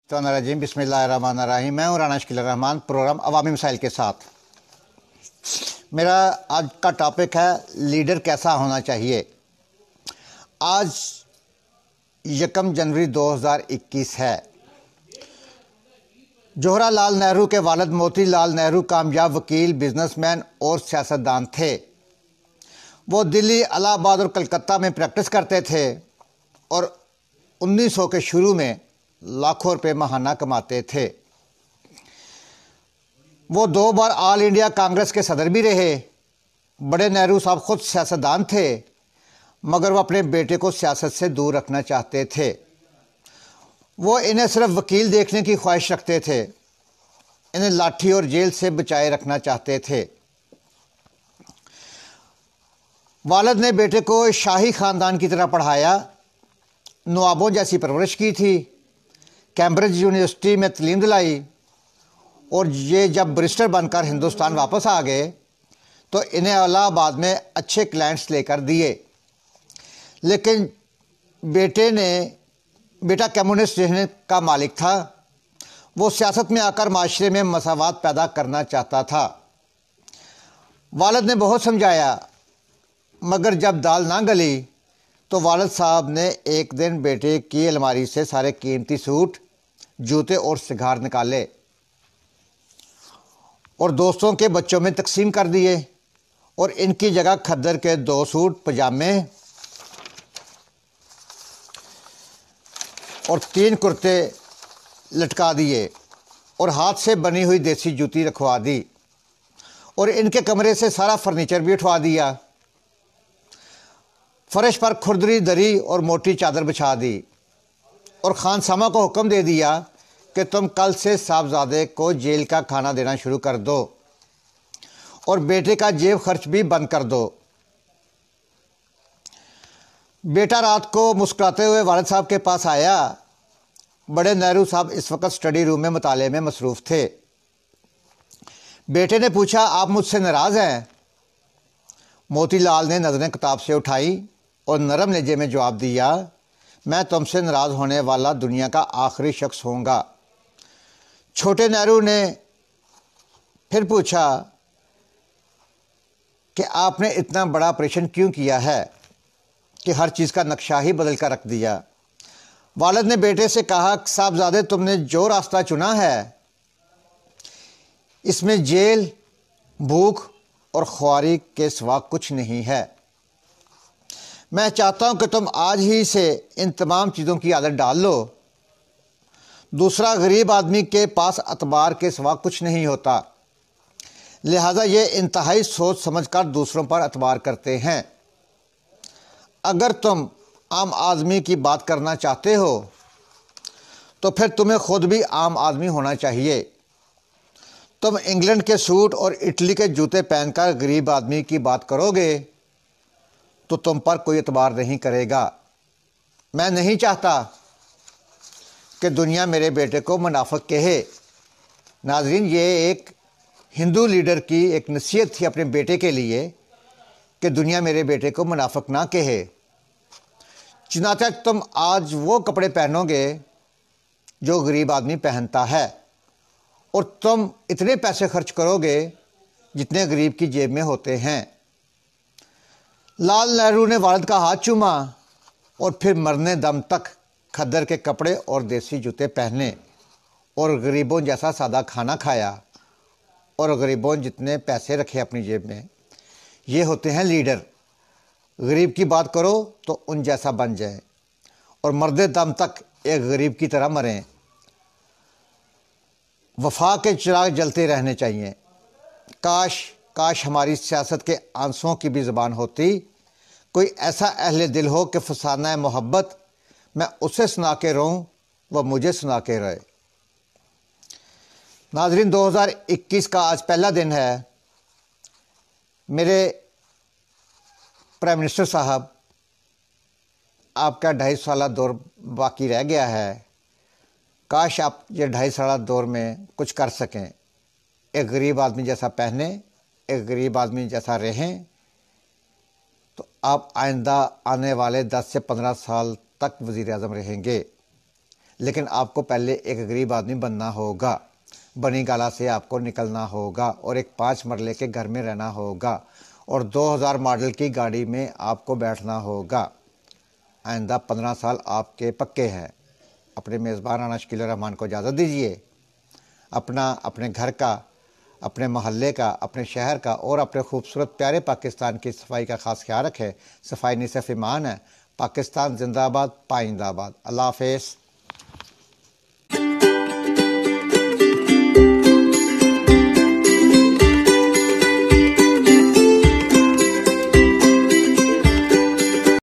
रजीम बिस्मिल्लाहिर्रहमानिर्रहीम। मैं हूँ राना शकील रहमान, प्रोग्राम अवामी मसाइल के साथ। मेरा आज का टॉपिक है लीडर कैसा होना चाहिए। आज 1 जनवरी 2021 है। जवाहरलाल नेहरू के वालिद मोती लाल नेहरू कामयाब वकील, बिजनेसमैन और सियासतदान थे। वो दिल्ली, इलाहाबाद और कलकत्ता में प्रैक्टिस करते थे और 1900 के शुरू में लाखों रुपए महाना कमाते थे। वो 2 बार ऑल इंडिया कांग्रेस के सदर भी रहे। बड़े नेहरू साहब खुद सियासतदान थे, मगर वो अपने बेटे को सियासत से दूर रखना चाहते थे। वो इन्हें सिर्फ वकील देखने की ख्वाहिश रखते थे। इन्हें लाठी और जेल से बचाए रखना चाहते थे। वालिद ने बेटे को शाही ख़ानदान की तरह पढ़ाया, नवाबों जैसी परवरिश की थी, कैम्ब्रिज यूनिवर्सिटी में तालीम दिलाई और ये जब बैरिस्टर बनकर हिंदुस्तान वापस आ गए तो इन्हें इलाहाबाद में अच्छे क्लाइंट्स लेकर दिए। लेकिन बेटा कम्युनिस्ट जहन का मालिक था। वो सियासत में आकर माशरे में मसावात पैदा करना चाहता था। वालिद ने बहुत समझाया, मगर जब दाल ना गली तो वालिद साहब ने एक दिन बेटे की अलमारी से सारे कीमती सूट, जूते और सिगार निकाले और दोस्तों के बच्चों में तकसीम कर दिए और इनकी जगह खद्दर के 2 सूट, पजामे और 3 कुर्ते लटका दिए और हाथ से बनी हुई देसी जूती रखवा दी और इनके कमरे से सारा फर्नीचर भी उठवा दिया। फर्श पर खुरदरी दरी और मोटी चादर बिछा दी और खानसामा को हुक्म दे दिया कि तुम कल से साहबजादे को जेल का खाना देना शुरू कर दो और बेटे का जेब खर्च भी बंद कर दो। बेटा रात को मुस्कुराते हुए वालिद साहब के पास आया। बड़े नेहरू साहब इस वक्त स्टडी रूम में मुताले में मसरूफ़ थे। बेटे ने पूछा, आप मुझसे नाराज़ हैं? मोतीलाल ने नज़रें किताब से उठाई और नरम लहजे में जवाब दिया, मैं तुमसे नाराज़ होने वाला दुनिया का आखिरी शख्स होऊंगा। छोटे नेहरू ने फिर पूछा कि आपने इतना बड़ा ऑपरेशन क्यों किया है कि हर चीज़ का नक्शा ही बदल कर रख दिया। वालिद ने बेटे से कहा, साहबजादे तुमने जो रास्ता चुना है इसमें जेल, भूख और ख्वारी के सिवा कुछ नहीं है। मैं चाहता हूं कि तुम आज ही से इन तमाम चीज़ों की आदत डाल लो। दूसरा, गरीब आदमी के पास अतबार के सिवा कुछ नहीं होता, लिहाजा ये इंतहाई सोच समझकर दूसरों पर अतबार करते हैं। अगर तुम आम आदमी की बात करना चाहते हो तो फिर तुम्हें खुद भी आम आदमी होना चाहिए। तुम इंग्लैंड के सूट और इटली के जूते पहनकर गरीब आदमी की बात करोगे तो तुम पर कोई एतबार नहीं करेगा। मैं नहीं चाहता कि दुनिया मेरे बेटे को मुनाफिक कहे। नाज़रीन, ये एक हिंदू लीडर की एक नसीहत थी अपने बेटे के लिए कि दुनिया मेरे बेटे को मुनाफिक ना कहे। चुनांचे तुम आज वो कपड़े पहनोगे जो गरीब आदमी पहनता है और तुम इतने पैसे खर्च करोगे जितने गरीब की जेब में होते हैं। लाल नेहरू ने वालिद का हाथ चूमा और फिर मरने दम तक खद्दर के कपड़े और देसी जूते पहने और गरीबों जैसा सादा खाना खाया और गरीबों जितने पैसे रखे अपनी जेब में। ये होते हैं लीडर। गरीब की बात करो तो उन जैसा बन जाए और मरते दम तक एक गरीब की तरह मरें। वफा के चिराग जलते रहने चाहिए। काश हमारी सियासत के आंसुओं की भी ज़बान होती। कोई ऐसा अहले दिल हो कि फसाना मोहब्बत मैं उसे सुना के रहूं, वह मुझे सुना के रहे। नाज़रीन, 2021 का आज पहला दिन है। मेरे प्राइम मिनिस्टर साहब, आपका 2.5 साल दौर बाकी रह गया है। काश आप ये 2.5 साल दौर में कुछ कर सकें। एक गरीब आदमी जैसा पहने, एक गरीब आदमी जैसा रहें, तो आप आइंदा आने वाले 10 से 15 साल तक वज़ीर आज़म रहेंगे। لیکن آپ کو پہلے ایک غریب آدمی بننا ہوگا، بنی گالا سے آپ کو نکلنا ہوگا اور ایک 5 مرلے کے گھر میں رہنا ہوگا اور 2000 ماڈل کی گاڑی میں آپ کو بیٹھنا ہوگا۔ آئندہ 15 سال آپ کے پکے ہیں۔ اپنے میزبان رانا شکیل الرحمان کو اجازت دیجیے۔ اپنے گھر کا، اپنے محلے کا، اپنے شہر کا اور اپنے خوبصورت پیارے پاکستان کی صفائی کا خاص خیال رکھیں۔ صفائی نہیں صرف ایمان ہے۔ پاکستان زندہ باد، پائندہ باد۔ اللہ حافظ۔